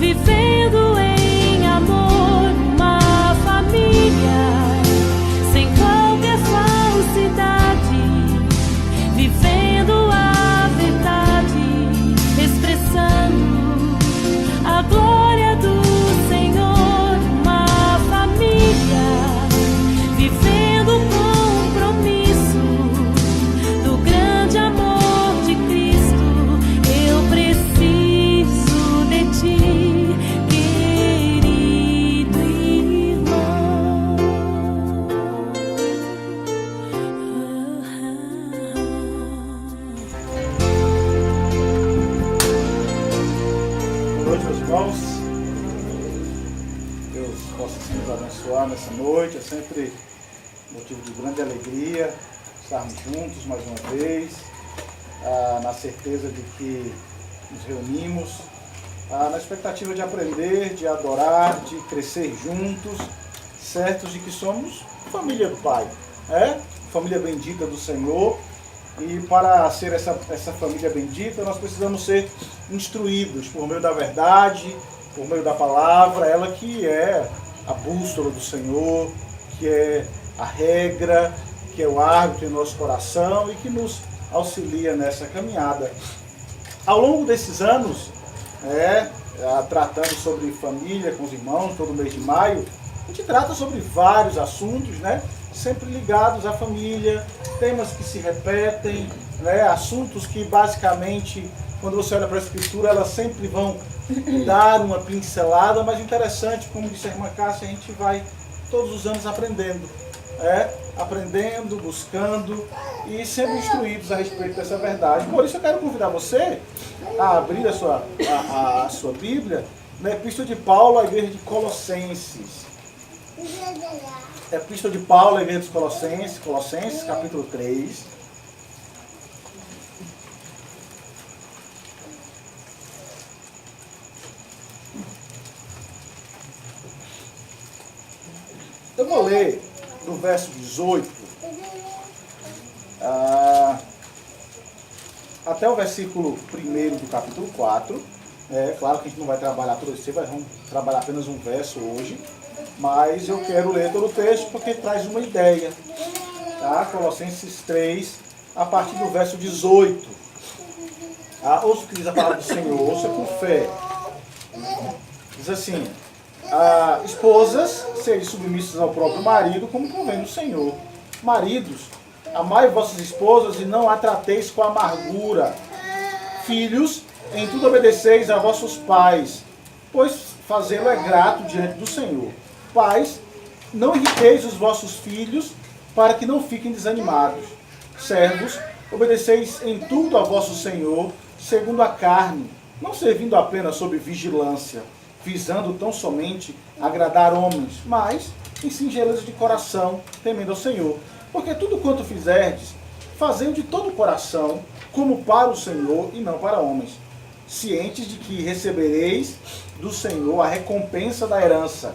vivendo em amor, uma família sem qualquer falsidade, vivendo a verdade, expressando a glória do Senhor, uma família vivendo o compromisso do grande amor de Cristo. Eu preciso de ti, querido irmão. Boa noite, meus irmãos. Deus possa nos abençoar nessa noite. É sempre motivo de grande alegria estarmos juntos mais uma vez, na certeza de que nos reunimos, na expectativa de aprender, de adorar, de crescer juntos, certos de que somos família do Pai, família bendita do Senhor. E para ser essa família bendita, nós precisamos ser instruídos por meio da verdade, por meio da palavra, ela que é a bússola do Senhor, que é a regra, que é o árbitro em nosso coração e que nos auxilia nessa caminhada. Ao longo desses anos, tratando sobre família com os irmãos, todo mês de maio, a gente trata sobre vários assuntos, sempre ligados à família, temas que se repetem, assuntos que basicamente, quando você olha para a Escritura, elas sempre vão dar uma pincelada, mas interessante, como disse a irmã Cássia, a gente vai todos os anos aprendendo, buscando e sendo instruídos a respeito dessa verdade. Por isso eu quero convidar você a abrir a sua Bíblia na Epístola de Paulo à Igreja de Colossenses. Epístola de Paulo à Igreja dos Colossenses, capítulo 3. Eu vou ler do verso 18 até o versículo 1 do capítulo 4. Claro que a gente não vai trabalhar todo esse, vamos trabalhar apenas um verso hoje, mas eu quero ler todo o texto porque traz uma ideia. Colossenses 3, a partir do verso 18. Ouça o que diz a palavra do Senhor, ouça com fé. Diz assim: esposas, sejam submissas ao próprio marido, como convém no Senhor. Maridos, amai vossas esposas e não a trateis com amargura. Filhos, em tudo obedeceis a vossos pais, pois fazê-lo é grato diante do Senhor. Pais, não irriteis os vossos filhos, para que não fiquem desanimados. Servos, obedeceis em tudo a vosso Senhor, segundo a carne, não servindo apenas sob vigilância, visando tão somente agradar homens, mas em singeleza de coração, temendo ao Senhor. Porque tudo quanto fizerdes, fazei de todo o coração, como para o Senhor e não para homens, cientes de que recebereis do Senhor a recompensa da herança.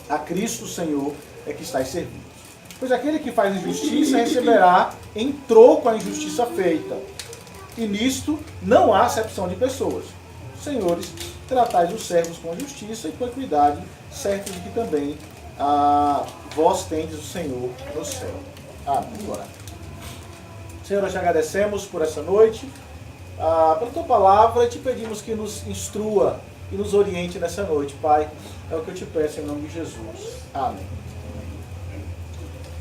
A Cristo Senhor é que estáis servindo. Pois aquele que faz injustiça receberá em troco a injustiça feita. E nisto não há acepção de pessoas. Senhores, tratais os servos com justiça e com equidade, certos de que também vós tendes o Senhor no céu. Amém. Agora, Senhor, nós te agradecemos por essa noite, pela tua palavra, e te pedimos que nos instrua e nos oriente nessa noite, Pai. É o que eu te peço em nome de Jesus. Amém.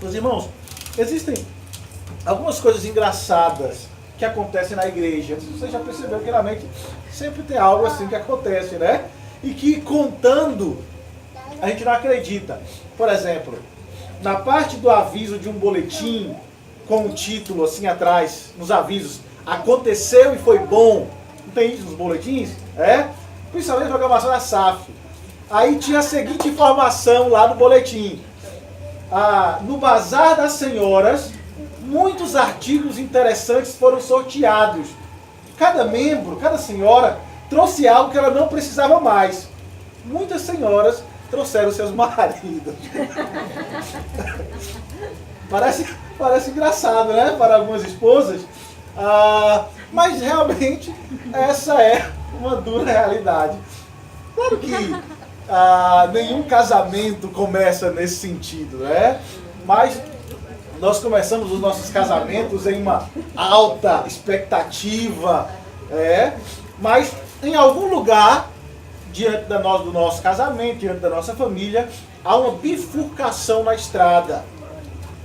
Meus irmãos, existem algumas coisas engraçadas que acontecem na igreja. Você já percebeu que realmente sempre tem algo assim que acontece, E que contando, a gente não acredita. Por exemplo, na parte do aviso de um boletim, com um título assim atrás, nos avisos, aconteceu e foi bom. Não tem isso nos boletins? Principalmente a programação da SAF. Aí tinha a seguinte informação lá no boletim. No Bazar das Senhoras, muitos artigos interessantes foram sorteados. Cada membro, cada senhora, trouxe algo que ela não precisava mais. Muitas senhoras trouxeram seus maridos. Parece engraçado, para algumas esposas. Mas realmente essa é uma dura realidade. Claro que nenhum casamento começa nesse sentido, né? Mas nós começamos os nossos casamentos em uma alta expectativa, mas em algum lugar, diante do nosso casamento, diante da nossa família, há uma bifurcação na estrada.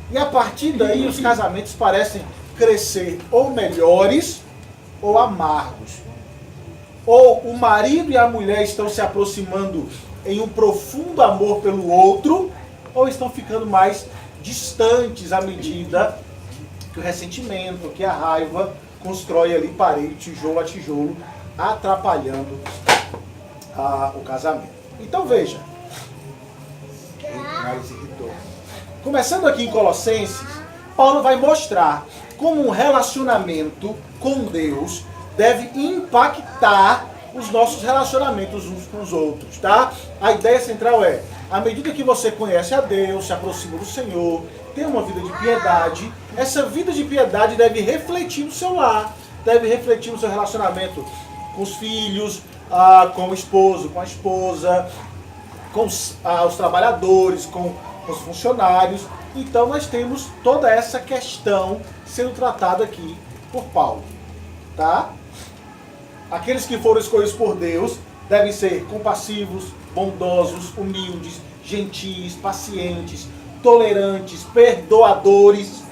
E a partir daí os casamentos parecem crescer ou melhores ou amargos. Ou o marido e a mulher estão se aproximando em um profundo amor pelo outro, ou estão ficando mais distantes à medida que o ressentimento, que a raiva constrói ali parede, tijolo a tijolo, atrapalhando o casamento. Então veja, mais irritou. Começando aqui em Colossenses, Paulo vai mostrar como um relacionamento com Deus deve impactar os nossos relacionamentos uns com os outros, tá? A ideia central é, à medida que você conhece a Deus, se aproxima do Senhor, tem uma vida de piedade, essa vida de piedade deve refletir no seu lar, deve refletir no seu relacionamento com os filhos, com o esposo, com a esposa, com os trabalhadores, com os funcionários. Então nós temos toda essa questão sendo tratada aqui por Paulo, tá? Aqueles que foram escolhidos por Deus devem ser compassivos, bondosos, humildes, gentis, pacientes, tolerantes, perdoadores.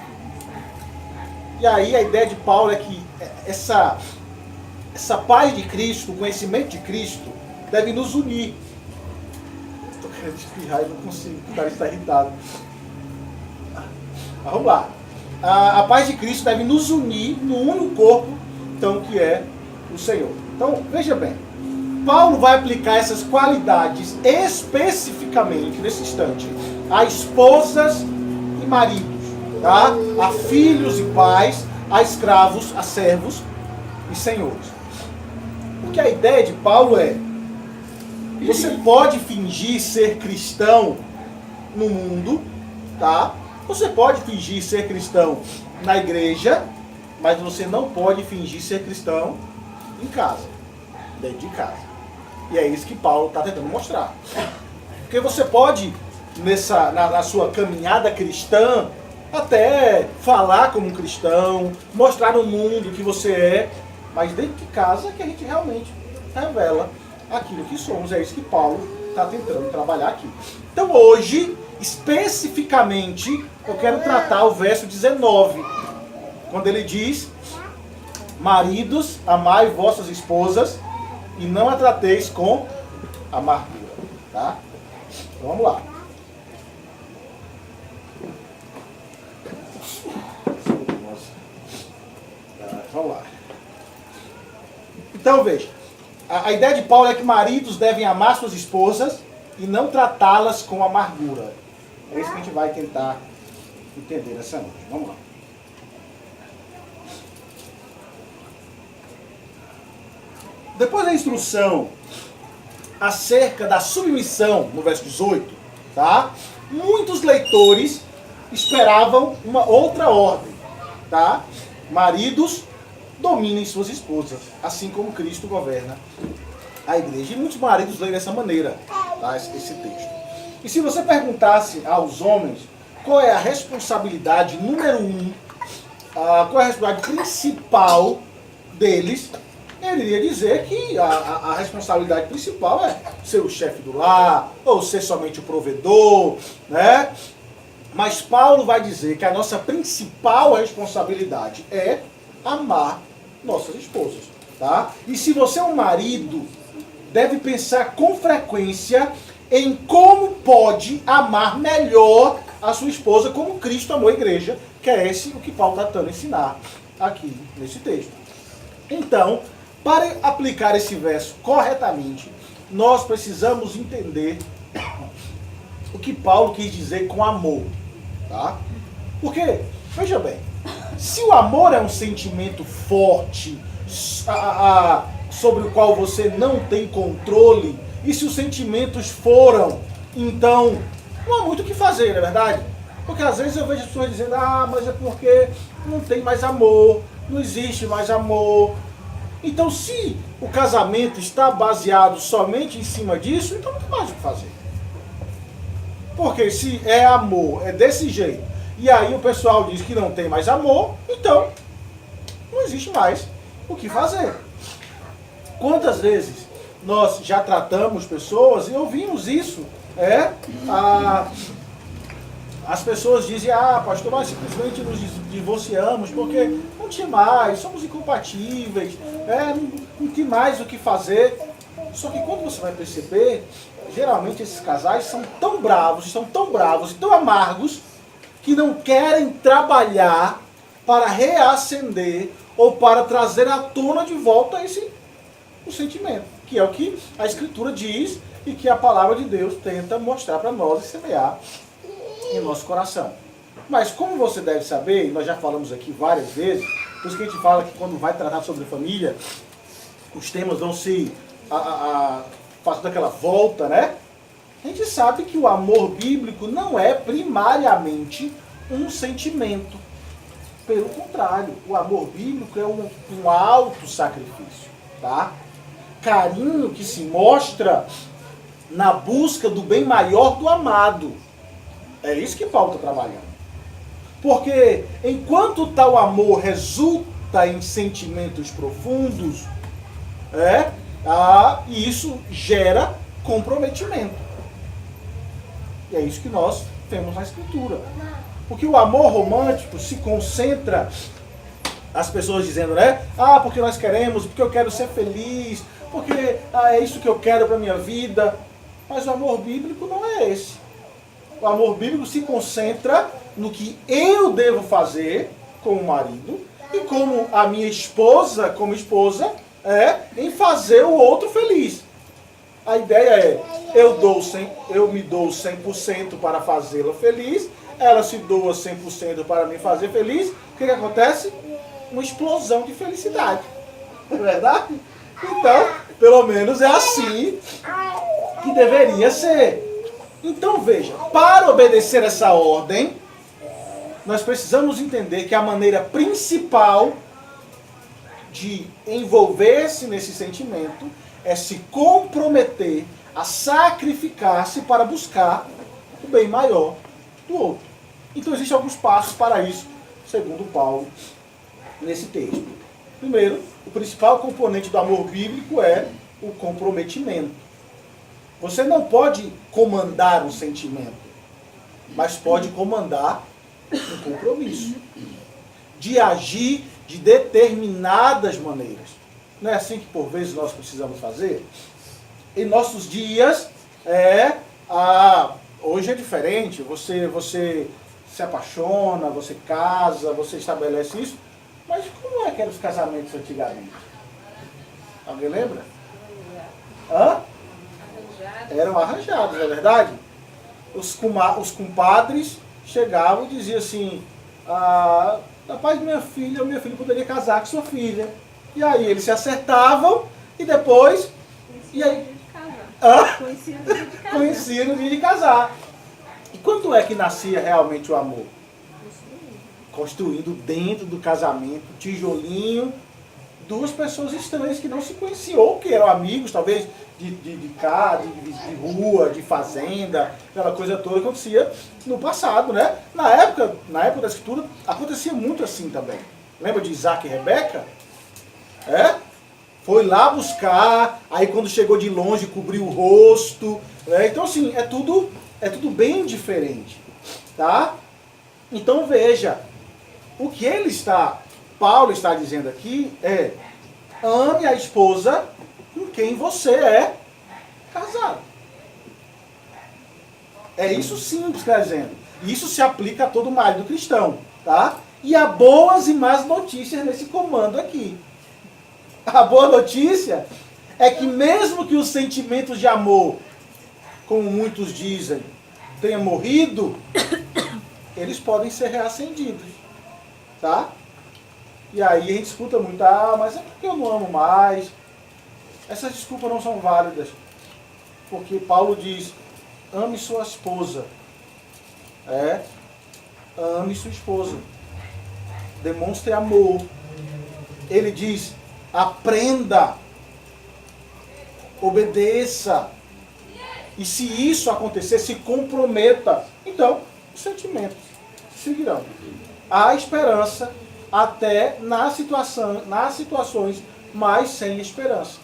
E aí a ideia de Paulo é que essa paz de Cristo, o conhecimento de Cristo, deve nos unir. Estou querendo espirrar e não consigo, o cara está irritado. Mas vamos lá. A paz de Cristo deve nos unir no único corpo, então, que é o Senhor. Então, veja bem, Paulo vai aplicar essas qualidades especificamente, nesse instante, a esposas e maridos, tá? A filhos e pais, a escravos, a servos e senhores. Porque a ideia de Paulo é, você pode fingir ser cristão no mundo, tá? Você pode fingir ser cristão na igreja, mas você não pode fingir ser cristão em casa, dentro de casa. E é isso que Paulo está tentando mostrar. Porque você pode, na sua caminhada cristã, até falar como um cristão, mostrar no mundo que você é, mas dentro de casa é que a gente realmente revela aquilo que somos. É isso que Paulo está tentando trabalhar aqui. Então hoje, especificamente, eu quero tratar o verso 19, quando ele diz: maridos, amai vossas esposas e não a trateis com amargura. Tá? Então vamos lá. Vamos lá. Então veja, a ideia de Paulo é que maridos devem amar suas esposas e não tratá-las com amargura. É isso que a gente vai tentar entender essa noite. Vamos lá. Depois da instrução acerca da submissão, no verso 18, tá? Muitos leitores esperavam uma outra ordem, tá? Maridos, dominem suas esposas, assim como Cristo governa a igreja. E muitos maridos leem dessa maneira, tá? Esse texto. E se você perguntasse aos homens qual é a responsabilidade número 1, qual é a responsabilidade principal deles, ele iria dizer que a responsabilidade principal é ser o chefe do lar, ou ser somente o provedor, né? Mas Paulo vai dizer que a nossa principal responsabilidade é amar nossas esposas, tá? E se você é um marido, deve pensar com frequência em como pode amar melhor a sua esposa, como Cristo amou a igreja, que é esse o que Paulo está tentando ensinar aqui nesse texto. Então, para aplicar esse verso corretamente, nós precisamos entender o que Paulo quis dizer com amor, tá? Porque, veja bem, se o amor é um sentimento forte, sobre o qual você não tem controle, e se os sentimentos foram, então, não há muito o que fazer, não é verdade? Porque às vezes eu vejo as pessoas dizendo, mas é porque não tem mais amor, não existe mais amor. Então, se o casamento está baseado somente em cima disso, então não tem mais o que fazer. Porque se é amor, é desse jeito, e aí o pessoal diz que não tem mais amor, então não existe mais o que fazer. Quantas vezes nós já tratamos pessoas e ouvimos isso, as pessoas dizem, pastor, nós simplesmente nos divorciamos porque não tinha mais, somos incompatíveis, não tem mais o que fazer. Só que quando você vai perceber, geralmente esses casais são tão bravos e tão amargos, que não querem trabalhar para reacender ou para trazer à tona de volta o sentimento, que é o que a Escritura diz e que a palavra de Deus tenta mostrar para nós e semear em nosso coração. Mas como você deve saber, e nós já falamos aqui várias vezes, por isso que a gente fala que quando vai tratar sobre família, os temas vão se fazendo aquela volta, né? A gente sabe que o amor bíblico não é primariamente um sentimento. Pelo contrário, o amor bíblico é um auto-sacrifício, tá? Carinho que se mostra na busca do bem maior do amado. É isso que Paulo está trabalhando. Porque enquanto tal amor resulta em sentimentos profundos, isso gera comprometimento. E é isso que nós temos na Escritura. Porque o amor romântico se concentra, as pessoas dizendo, porque nós queremos, porque eu quero ser feliz, porque é isso que eu quero para a minha vida. Mas o amor bíblico não é esse. O amor bíblico se concentra no que eu devo fazer como marido e como a minha esposa, como esposa, em fazer o outro feliz. A ideia é, eu me dou 100% para fazê-la feliz, ela se doa 100% para me fazer feliz. O que acontece? Uma explosão de felicidade. Não é verdade? Então, pelo menos é assim que deveria ser. Então veja, para obedecer essa ordem, nós precisamos entender que a maneira principal de envolver-se nesse sentimento é se comprometer a sacrificar-se para buscar o bem maior do outro. Então existem alguns passos para isso, segundo Paulo, nesse texto. Primeiro, o principal componente do amor bíblico é o comprometimento. Você não pode comandar um sentimento, mas pode comandar um compromisso de agir de determinadas maneiras. Não é assim que por vezes nós precisamos fazer? Em nossos dias, hoje é diferente, você se apaixona, você casa, você estabelece isso, mas como é que eram os casamentos antigamente? Alguém lembra? Eram arranjados, não é verdade? Os compadres chegavam e diziam assim, rapaz, meu filho poderia casar com sua filha. E aí eles se acertavam e depois... Conhecia no dia de casar. E quando é que nascia realmente o amor? Construindo dentro do casamento, tijolinho, duas pessoas estranhas que não se conheciam, ou que eram amigos, talvez, de casa, de rua, de fazenda, aquela coisa toda que acontecia no passado, né? Na época da Escritura, acontecia muito assim também. Lembra de Isaac e Rebeca? Foi lá buscar, aí quando chegou de longe, cobriu o rosto. Então, assim, é tudo bem diferente, tá? Então, veja, o que Paulo está dizendo aqui é, ame a esposa com quem você é casado. É isso simples que está dizendo. Isso se aplica a todo marido cristão, tá? E há boas e más notícias nesse comando aqui. A boa notícia é que mesmo que os sentimentos de amor, como muitos dizem, tenham morrido, eles podem ser reacendidos, tá? E aí a gente escuta muito, mas é porque eu não amo mais. Essas desculpas não são válidas, porque Paulo diz, ame sua esposa. Ame sua esposa. Demonstre amor. Ele diz, Aprenda. Obedeça. E se isso acontecer, se comprometa. Então, os sentimentos seguirão. Há esperança até nas situações mais sem esperança.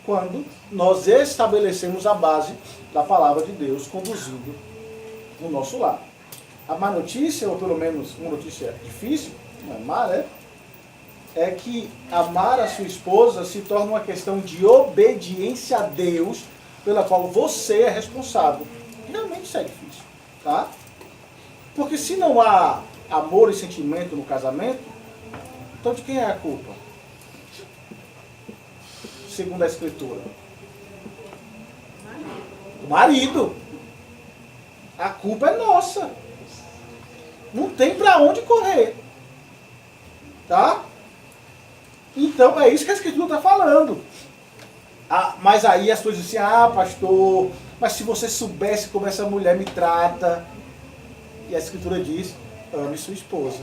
Quando nós estabelecemos a base da palavra de Deus conduzindo o nosso lar. A má notícia, ou pelo menos uma notícia difícil, não é má, né? É que amar a sua esposa se torna uma questão de obediência a Deus, pela qual você é responsável. Realmente isso é difícil, tá? Porque se não há amor e sentimento no casamento, então de quem é a culpa? Segundo a Escritura. Do marido. A culpa é nossa. Não tem para onde correr. Tá? Então é isso que a Escritura está falando. Mas aí as pessoas dizem assim, pastor, mas se você soubesse como essa mulher me trata. E a Escritura diz, ame sua esposa.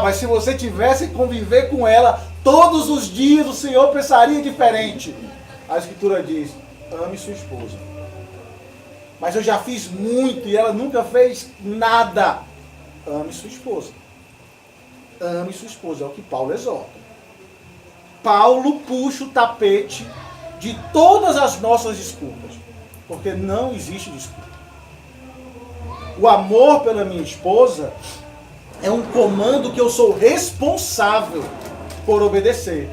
Mas se você tivesse que conviver com ela todos os dias, o Senhor pensaria diferente. A Escritura diz, ame sua esposa. Mas eu já fiz muito e ela nunca fez nada. Ame sua esposa. Ame sua esposa, é o que Paulo exorta. Paulo puxa o tapete de todas as nossas desculpas. Porque não existe desculpa. O amor pela minha esposa é um comando que eu sou responsável por obedecer.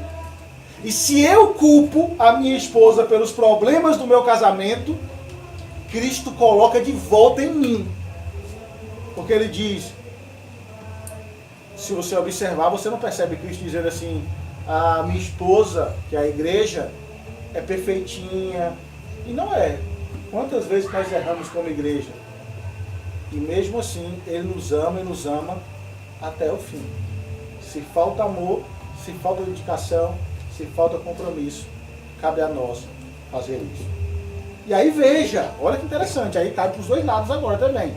E se eu culpo a minha esposa pelos problemas do meu casamento, Cristo coloca de volta em mim. Porque ele diz, se você observar, você não percebe Cristo dizendo assim, a minha esposa, que é a igreja, é perfeitinha. E não é. Quantas vezes nós erramos como igreja? E mesmo assim, Ele nos ama e nos ama até o fim. Se falta amor, se falta dedicação, se falta compromisso, cabe a nós fazer isso. E aí veja, olha que interessante, aí cabe para os dois lados agora também.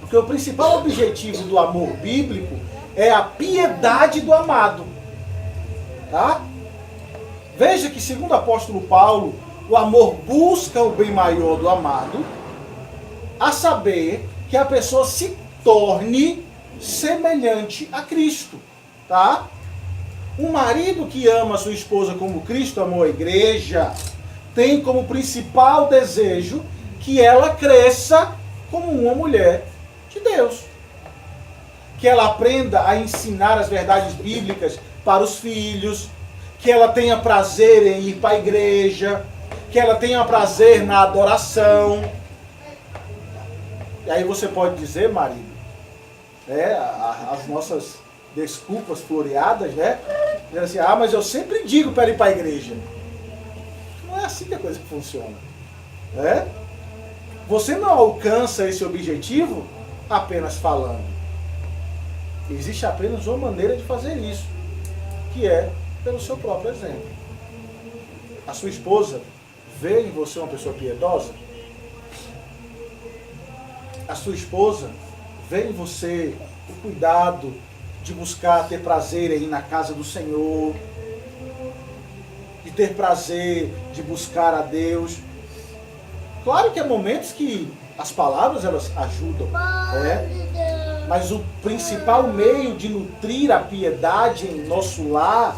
Porque o principal objetivo do amor bíblico é a piedade do amado. Tá? Veja que, segundo o apóstolo Paulo, o amor busca o bem maior do amado, a saber que a pessoa se torne semelhante a Cristo. Tá? Um marido que ama a sua esposa como Cristo amou a igreja, tem como principal desejo que ela cresça como uma mulher de Deus. Que ela aprenda a ensinar as verdades bíblicas para os filhos, que ela tenha prazer em ir para a igreja, que ela tenha prazer na adoração. E aí você pode dizer, marido, as nossas desculpas floreadas, né? Dizendo assim, mas eu sempre digo para ir para a igreja. Não é assim que a coisa funciona. Né? Você não alcança esse objetivo apenas falando. Existe apenas uma maneira de fazer isso, que é pelo seu próprio exemplo. A sua esposa vê em você uma pessoa piedosa? A sua esposa vê em você o cuidado de buscar ter prazer em ir na casa do Senhor, de ter prazer de buscar a Deus? Claro que há momentos que as palavras elas ajudam, mas o principal meio de nutrir a piedade em nosso lar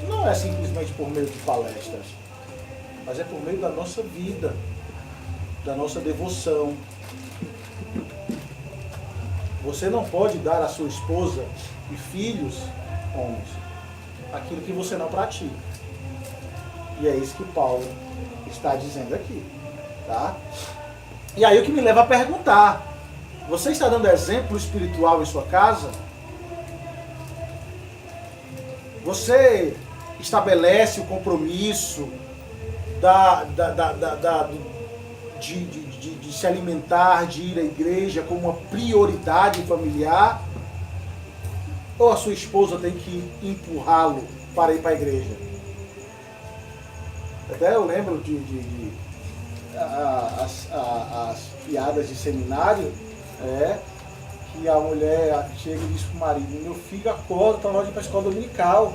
não é simplesmente por meio de palestras, mas é por meio da nossa vida, da nossa devoção. Você não pode dar à sua esposa e filhos, homens, aquilo que você não pratica. E é isso que Paulo está dizendo aqui. Tá? E aí o que me leva a perguntar, você está dando exemplo espiritual em sua casa? Você estabelece o compromisso de se alimentar, de ir à igreja como uma prioridade familiar? Ou a sua esposa tem que empurrá-lo para ir para a igreja? Até eu lembro as piadas de seminário, que a mulher chega e diz para o marido, meu filho acorda, está na hora de ir para a escola dominical.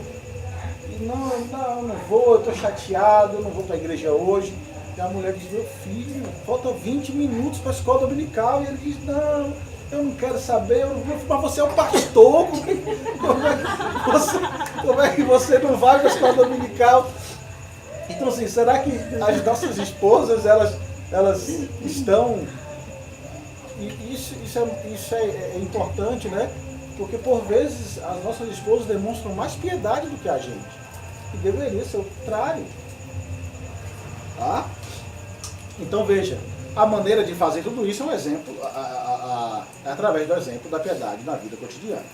não vou, eu estou chateado, eu não vou para a igreja hoje. E a mulher diz, meu filho, falta 20 minutos para a escola dominical. E ele diz, não, eu não quero saber, mas você é o pastor, como é que você não vai para a escola dominical? Então assim, será que as nossas esposas, elas estão... Isso é importante, né? Porque por vezes as nossas esposas demonstram mais piedade do que a gente. E deveria ser o contrário. Tá? Então veja, a maneira de fazer tudo isso é um exemplo, através do exemplo da piedade na vida cotidiana.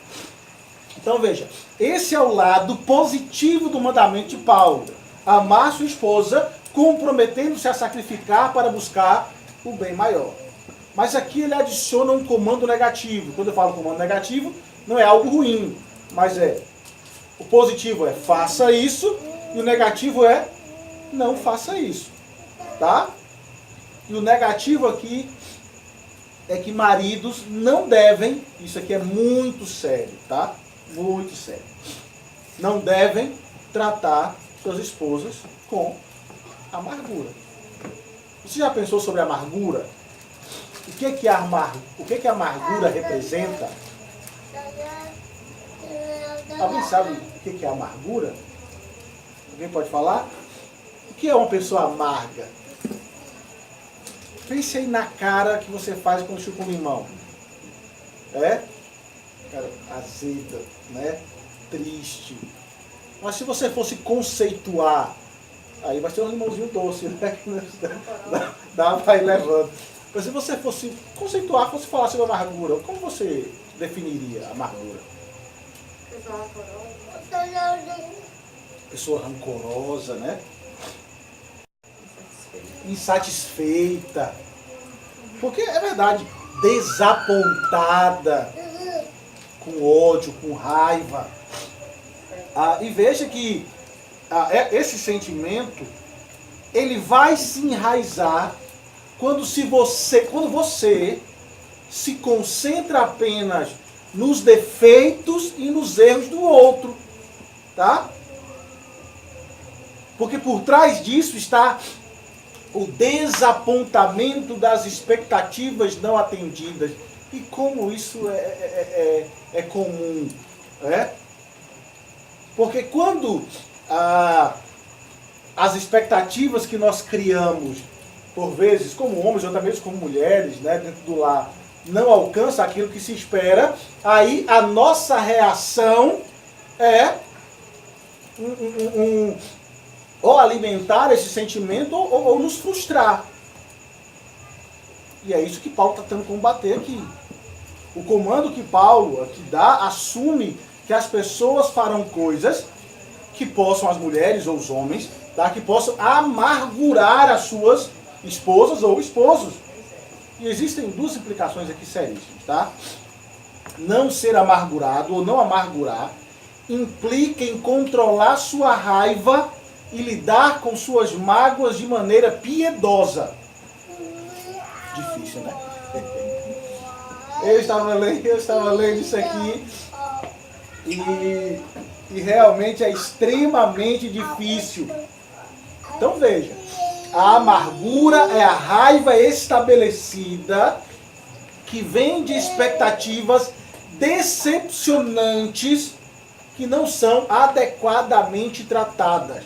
Então veja, esse é o lado positivo do mandamento de Paulo. Amar sua esposa, comprometendo-se a sacrificar para buscar o bem maior. Mas aqui ele adiciona um comando negativo. Quando eu falo comando negativo, não é algo ruim, mas o positivo é faça isso, e o negativo é não faça isso. Tá? E o negativo aqui é que maridos não devem, isso aqui é muito sério, tá? Muito sério. Não devem tratar suas esposas com amargura. Você já pensou sobre amargura? O que a amargura representa? Alguém sabe o que é amargura? Alguém pode falar? O que é uma pessoa amarga? Pense aí na cara que você faz quando chupa um limão. Cara, azeda, né? Triste. Mas se você fosse conceituar, aí vai ser um limãozinho doce, né? Vai levando. Mas se você fosse conceituar, fosse falar sobre amargura, como você definiria a amargura? Pessoa rancorosa, né? Insatisfeita. Porque é verdade, desapontada, com ódio, com raiva. E veja que esse sentimento, ele vai se enraizar quando você se concentra apenas nos defeitos e nos erros do outro. Tá? Porque por trás disso está o desapontamento das expectativas não atendidas. E como isso é comum. Porque quando as expectativas que nós criamos, por vezes, como homens ou até mesmo como mulheres, né, dentro do lar, não alcança aquilo que se espera, aí a nossa reação é ou alimentar esse sentimento ou nos frustrar. E é isso que Paulo está tentando combater aqui. O comando que Paulo aqui dá assume que as pessoas farão coisas que possam, as mulheres ou os homens, tá, que possam amargurar as suas esposas ou esposos. E existem duas implicações aqui seríssimas, tá? Não ser amargurado ou não amargurar implica em controlar sua raiva e lidar com suas mágoas de maneira piedosa. Difícil, né? Eu estava lendo isso aqui e realmente é extremamente difícil. Então veja, a amargura é a raiva estabelecida que vem de expectativas decepcionantes que não são adequadamente tratadas.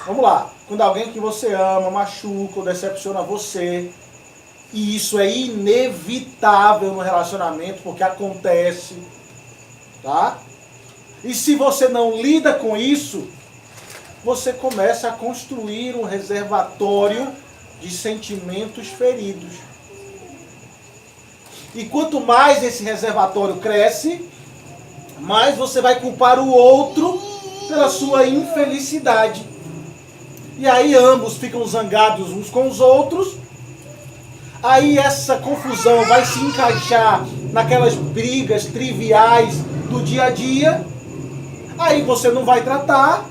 Vamos lá. Quando alguém que você ama machuca ou decepciona você, e isso é inevitável no relacionamento, porque acontece, tá? E se você não lida com isso, você começa a construir um reservatório de sentimentos feridos. E quanto mais esse reservatório cresce, mais você vai culpar o outro pela sua infelicidade. E aí ambos ficam zangados uns com os outros. Aí essa confusão vai se encaixar naquelas brigas triviais do dia a dia. Aí você não vai tratar.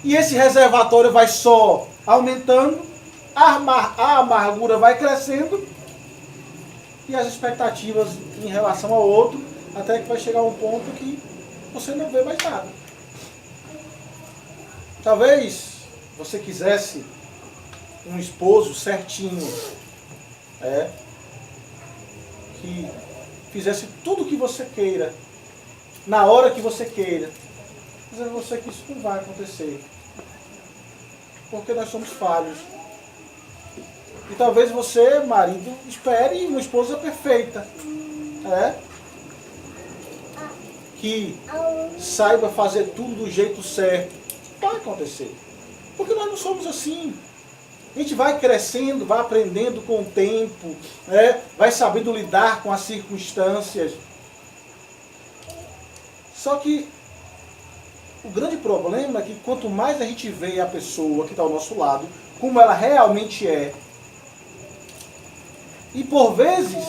E esse reservatório vai só aumentando. A amargura vai crescendo. E as expectativas em relação ao outro. Até que vai chegar um ponto que você não vê mais nada. Talvez você quisesse um esposo certinho, que fizesse tudo o que você queira, na hora que você queira. Mas eu sei que isso não vai acontecer, porque nós somos falhos. E talvez você, marido, espere uma esposa perfeita, que saiba fazer tudo do jeito certo. Vai acontecer, porque nós não somos assim. A gente vai crescendo, vai aprendendo com o tempo, vai sabendo lidar com as circunstâncias. Só que o grande problema é que quanto mais a gente vê a pessoa que está ao nosso lado, como ela realmente é, e por vezes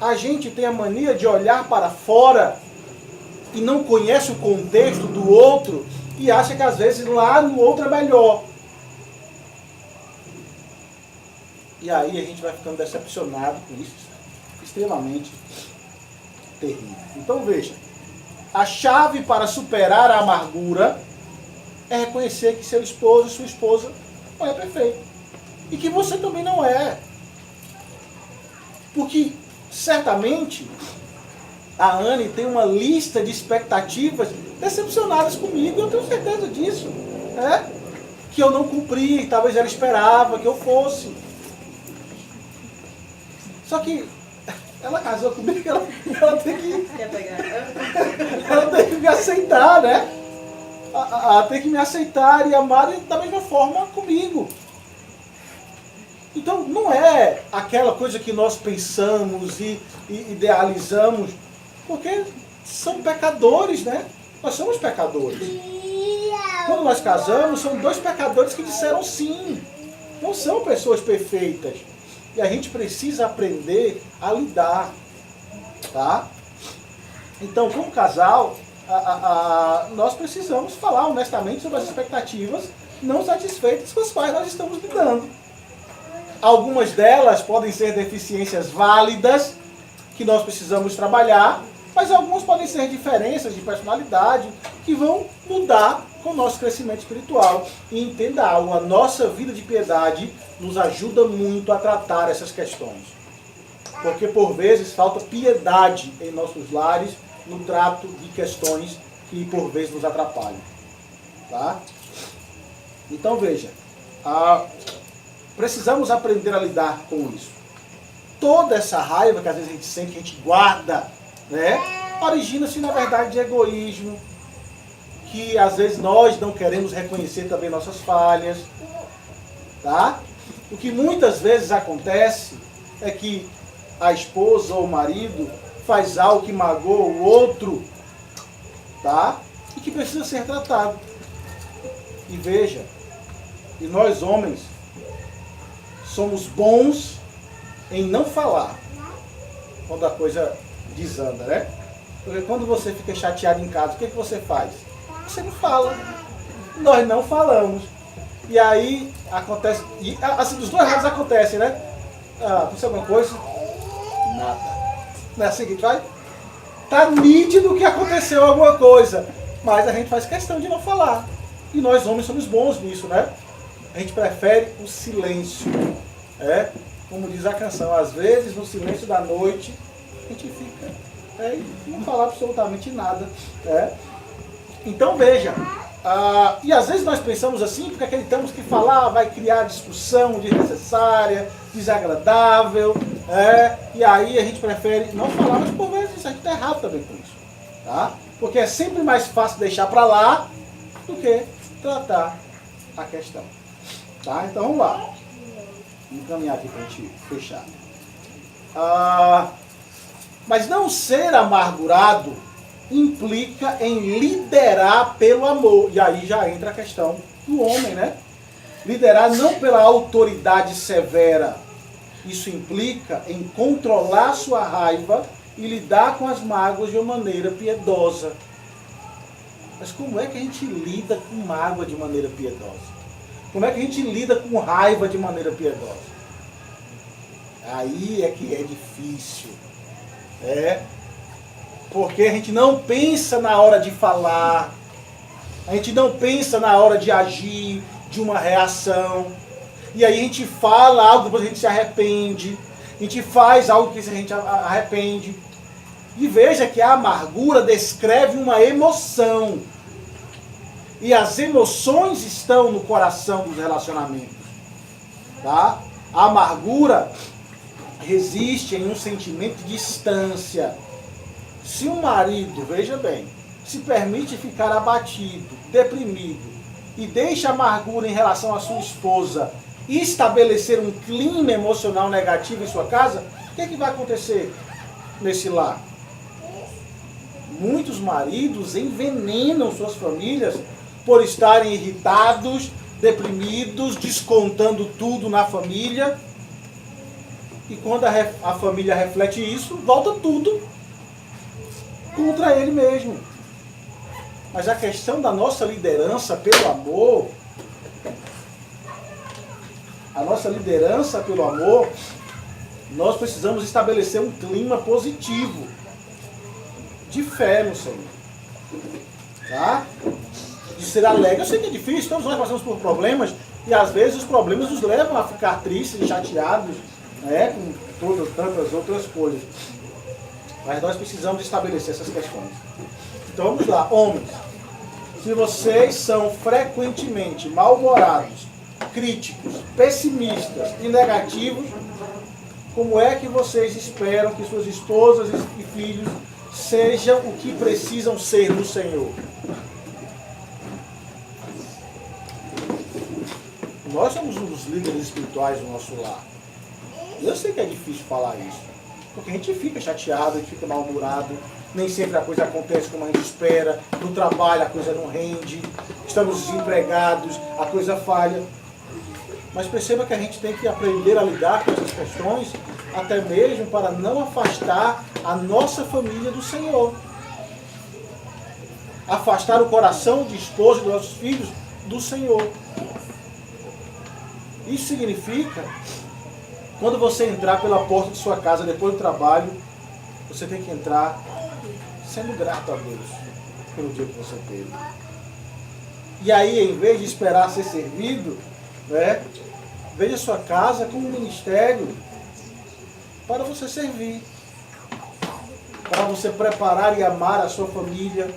a gente tem a mania de olhar para fora e não conhece o contexto do outro e acha que às vezes lá no outro é melhor. E aí a gente vai ficando decepcionado com isso, extremamente terrível. Então veja, a chave para superar a amargura é reconhecer que seu esposo e sua esposa não é perfeito. E que você também não é. Porque certamente a Anne tem uma lista de expectativas decepcionadas comigo, eu tenho certeza disso. Que eu não cumpri, talvez ela esperava que eu fosse. Só que ela casou comigo, ela tem que. Ela tem que me aceitar, né? Ela tem que me aceitar e amar da mesma forma comigo. Então não é aquela coisa que nós pensamos e idealizamos, porque são pecadores, né? Nós somos pecadores. Quando nós casamos, são dois pecadores que disseram sim. Não são pessoas perfeitas. E a gente precisa aprender a lidar, tá? Então, como casal, nós precisamos falar honestamente sobre as expectativas não satisfeitas com as quais nós estamos lidando. Algumas delas podem ser deficiências válidas que nós precisamos trabalhar, mas algumas podem ser diferenças de personalidade que vão mudar com o nosso crescimento espiritual. E entenda algo, a nossa vida de piedade nos ajuda muito a tratar essas questões. Porque por vezes falta piedade em nossos lares no trato de questões que por vezes nos atrapalham. Tá? Então veja, precisamos aprender a lidar com isso. Toda essa raiva que às vezes a gente sente, que a gente guarda, né, origina-se na verdade de egoísmo, que às vezes nós não queremos reconhecer também nossas falhas, tá? O que muitas vezes acontece é que a esposa ou o marido faz algo que magoa o outro, tá? E que precisa ser tratado. E veja, e nós homens somos bons em não falar quando a coisa desanda, né? Porque quando você fica chateado em casa, o que você faz? Você não fala. Nós não falamos. E aí acontece, e assim, dos dois lados acontece, né? Aconteceu alguma coisa? Nada. Não é assim que vai? Tá nítido que aconteceu alguma coisa, mas a gente faz questão de não falar. E nós homens somos bons nisso, né? A gente prefere o silêncio. Como diz a canção, às vezes no silêncio da noite a gente fica e não fala absolutamente nada. Então veja, e às vezes nós pensamos assim porque acreditamos que falar vai criar discussão desnecessária, desagradável, e aí a gente prefere não falar, mas por vezes a gente está errado também com isso. Tá? Porque é sempre mais fácil deixar para lá do que tratar a questão. Tá? Então vamos lá. Vamos caminhar aqui para a gente fechar. Mas não ser amargurado implica em liderar pelo amor. E aí já entra a questão do homem, né? Liderar não pela autoridade severa. Isso implica em controlar sua raiva e lidar com as mágoas de uma maneira piedosa. Mas como é que a gente lida com mágoa de maneira piedosa? Como é que a gente lida com raiva de maneira piedosa? Aí é que é difícil. Porque a gente não pensa na hora de falar. A gente não pensa na hora de agir, de uma reação. E aí a gente fala algo, depois a gente se arrepende. A gente faz algo que a gente arrepende. E veja que a amargura descreve uma emoção. E as emoções estão no coração dos relacionamentos. Tá? A amargura resiste em um sentimento de distância. Se um marido, veja bem, se permite ficar abatido, deprimido, e deixa a amargura em relação à sua esposa e estabelecer um clima emocional negativo em sua casa, o que é que vai acontecer nesse lar? Muitos maridos envenenam suas famílias por estarem irritados, deprimidos, descontando tudo na família. E quando a família reflete isso, volta tudo contra ele mesmo. Mas a questão da nossa liderança pelo amor, nós precisamos estabelecer um clima positivo de fé no Senhor. Tá? De ser alegre. Eu sei que é difícil, todos nós passamos por problemas, e às vezes os problemas nos levam a ficar tristes e chateados, né, com todas tantas outras coisas. Mas nós precisamos estabelecer essas questões. Então vamos lá, homens. Se vocês são frequentemente mal-humorados, críticos, pessimistas e negativos, como é que vocês esperam que suas esposas e filhos sejam o que precisam ser no Senhor? Nós somos um dos líderes espirituais do nosso lar. Eu sei que é difícil falar isso, porque a gente fica chateado, a gente fica mal-humorado, nem sempre a coisa acontece como a gente espera, no trabalho a coisa não rende, estamos desempregados, a coisa falha. Mas perceba que a gente tem que aprender a lidar com essas questões, até mesmo para não afastar a nossa família do Senhor. Afastar o coração de esposa dos nossos filhos do Senhor. Isso significa, quando você entrar pela porta de sua casa depois do trabalho, você tem que entrar sendo grato a Deus pelo dia que você teve. E aí, em vez de esperar ser servido, né, veja sua casa como um ministério para você servir, para você preparar e amar a sua família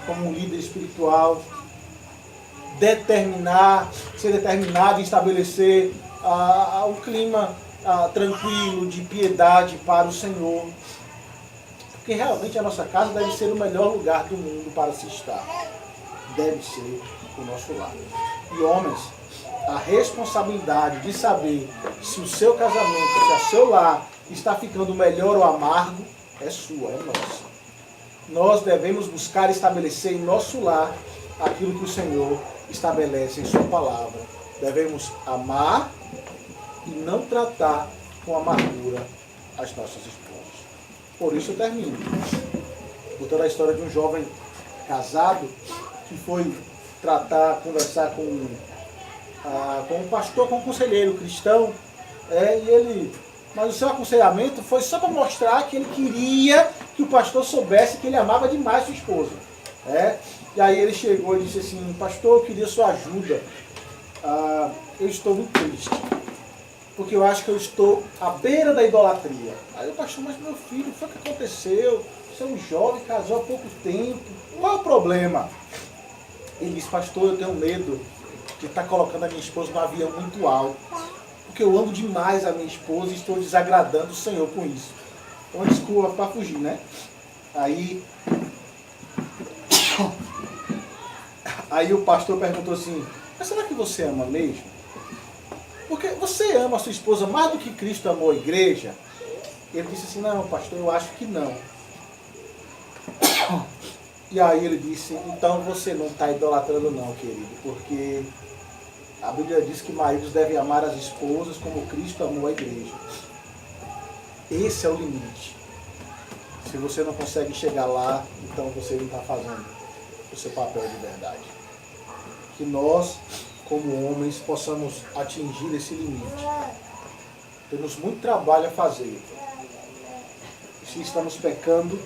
como um líder espiritual, ser determinado em estabelecer um clima tranquilo, de piedade para o Senhor. Porque realmente a nossa casa deve ser o melhor lugar do mundo para se estar. Deve ser o nosso lar. E homens, a responsabilidade de saber se o seu casamento, se o seu lar está ficando melhor ou amargo, é sua, é nossa. Nós devemos buscar estabelecer em nosso lar aquilo que o Senhor estabelece em sua palavra. Devemos amar e não tratar com amargura as nossas esposas. Por isso eu termino contando a história de um jovem casado que foi conversar com um pastor, com um conselheiro cristão, mas o seu aconselhamento foi só para mostrar que ele queria que o pastor soubesse que ele amava demais sua esposa. E aí ele chegou e disse assim: pastor, eu queria sua ajuda. Eu estou muito triste, porque eu acho que eu estou à beira da idolatria. Aí o pastor: mas meu filho, foi o que aconteceu? Você é um jovem, casou há pouco tempo, qual é o problema? Ele disse: pastor, eu tenho medo de estar colocando a minha esposa num avião muito alto, porque eu amo demais a minha esposa e estou desagradando o Senhor com isso. Uma desculpa para fugir, né? Aí o pastor perguntou assim: mas será que você ama mesmo? Porque você ama a sua esposa mais do que Cristo amou a igreja? Ele disse assim: não, pastor, eu acho que não. E aí ele disse: então você não está idolatrando não, querido, porque a Bíblia diz que maridos devem amar as esposas como Cristo amou a igreja. Esse é o limite. Se você não consegue chegar lá, então você não está fazendo o seu papel de verdade. Que nós, como homens, possamos atingir esse limite. Temos muito trabalho a fazer. Se estamos pecando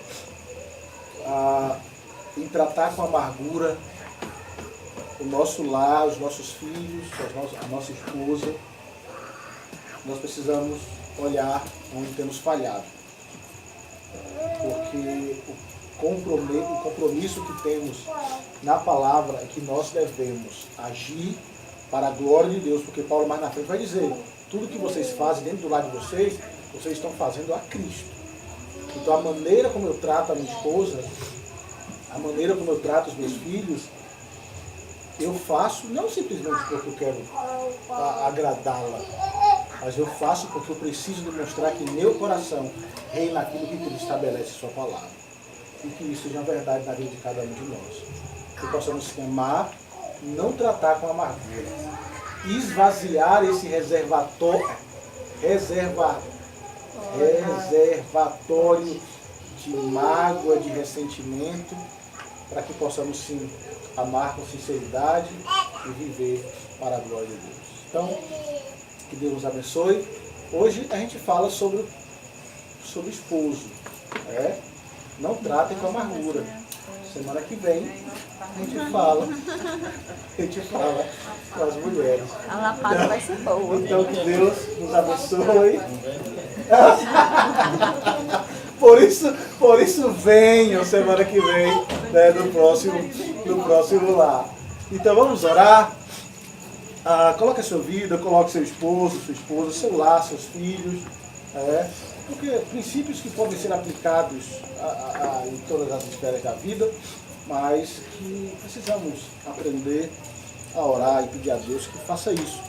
em tratar com amargura o nosso lar, os nossos filhos, a nossa esposa, nós precisamos olhar onde temos falhado. Porque o compromisso que temos na palavra é que nós devemos agir para a glória de Deus, porque Paulo mais na frente vai dizer, tudo que vocês fazem dentro do lar de vocês, vocês estão fazendo a Cristo. Então a maneira como eu trato a minha esposa, a maneira como eu trato os meus filhos, eu faço não simplesmente porque eu quero agradá-la, mas eu faço porque eu preciso demonstrar que meu coração reina aquilo que Ele estabelece em sua palavra. E que isso seja verdade na vida de cada um de nós. Que possamos se amar, não tratar com amargura. Esvaziar esse reservatório de mágoa, de ressentimento, para que possamos sim amar com sinceridade e viver para a glória de Deus. Então, que Deus nos abençoe. Hoje a gente fala sobre esposo. Não tratem com amargura. Semana que vem a gente fala com as mulheres. A lapada vai ser boa. Então que Deus nos abençoe. Por isso venham semana que vem, né, no próximo lar. Então vamos orar. Coloque a sua vida, coloque seu esposo, sua esposa, seu lar, seus filhos. Porque princípios que podem ser aplicados em todas as esferas da vida, mas que precisamos aprender a orar e pedir a Deus que faça isso.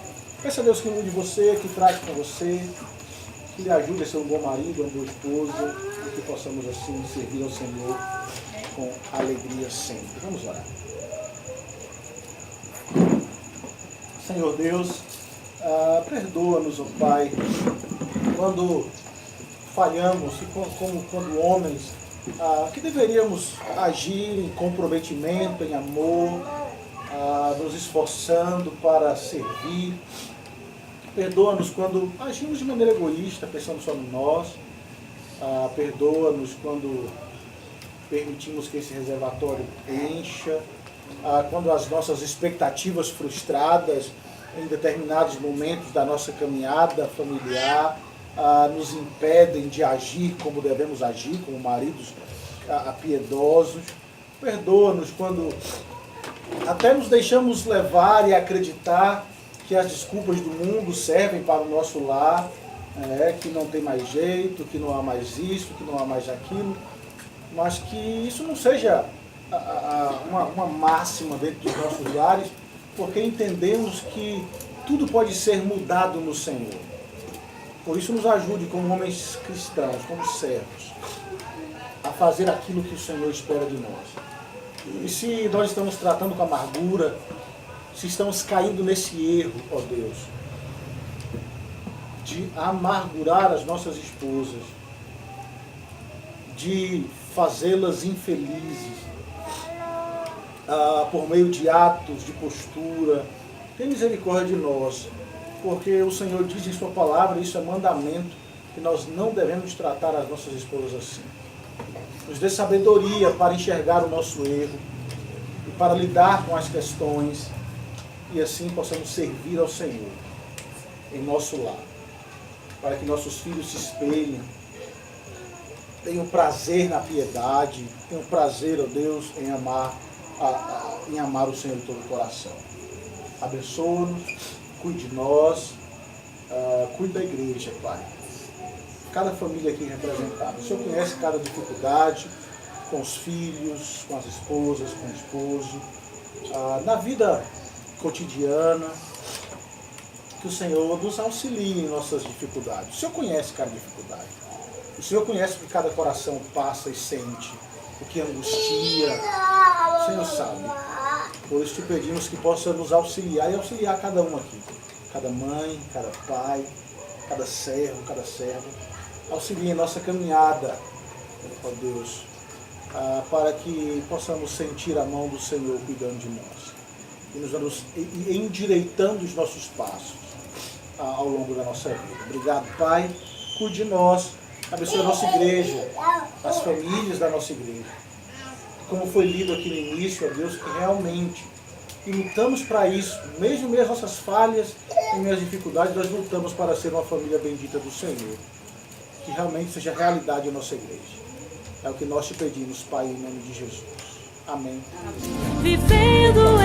Peça a Deus que mude você, que trate com você, que lhe ajude a ser um bom marido, uma boa esposa, e que possamos assim servir ao Senhor com alegria sempre. Vamos orar. Senhor Deus, perdoa-nos, ó Pai, quando falhamos e quando homens que deveríamos agir em comprometimento, em amor, nos esforçando para servir. Perdoa-nos quando agimos de maneira egoísta, pensando só em nós. Perdoa-nos quando permitimos que esse reservatório encha, quando as nossas expectativas frustradas em determinados momentos da nossa caminhada familiar nos impedem de agir como devemos agir, como maridos piedosos. Perdoa-nos quando até nos deixamos levar e acreditar que as desculpas do mundo servem para o nosso lar, que não tem mais jeito, que não há mais isso, que não há mais aquilo, mas que isso não seja uma máxima dentro dos nossos lares, porque entendemos que tudo pode ser mudado no Senhor. Por isso nos ajude como homens cristãos, como servos, a fazer aquilo que o Senhor espera de nós. E se nós estamos tratando com amargura, se estamos caindo nesse erro, ó Deus, de amargurar as nossas esposas, de fazê-las infelizes, por meio de atos, de postura, tem misericórdia de nós, porque o Senhor diz em sua palavra, isso é mandamento, que nós não devemos tratar as nossas esposas assim. Nos dê sabedoria para enxergar o nosso erro e para lidar com as questões e assim possamos servir ao Senhor em nosso lar, para que nossos filhos se espelhem, tenham prazer na piedade, tenham prazer, ó Deus, em amar o Senhor de todo o coração. Abençoa-nos, cuide de nós, cuide da igreja, Pai. Cada família aqui representada. O Senhor conhece cada dificuldade com os filhos, com as esposas, com o esposo, na vida cotidiana. Que o Senhor nos auxilie em nossas dificuldades. O Senhor conhece cada dificuldade. O Senhor conhece o que cada coração passa e sente, o que angustia. O Senhor sabe. Por isso te pedimos que possa nos auxiliar e auxiliar cada um aqui. Cada mãe, cada pai, cada servo, cada serva. Auxilie em nossa caminhada, ó Deus, para que possamos sentir a mão do Senhor cuidando de nós e endireitando os nossos passos ao longo da nossa vida. Obrigado, Pai. Cuide de nós. Abençoe a nossa igreja, as famílias da nossa igreja. Como foi lido aqui no início, ó Deus, que realmente e lutamos para isso. Mesmo as nossas falhas e minhas dificuldades, nós lutamos para ser uma família bendita do Senhor. Que realmente seja realidade em nossa igreja. É o que nós te pedimos, Pai, em nome de Jesus. Amém. Vivendo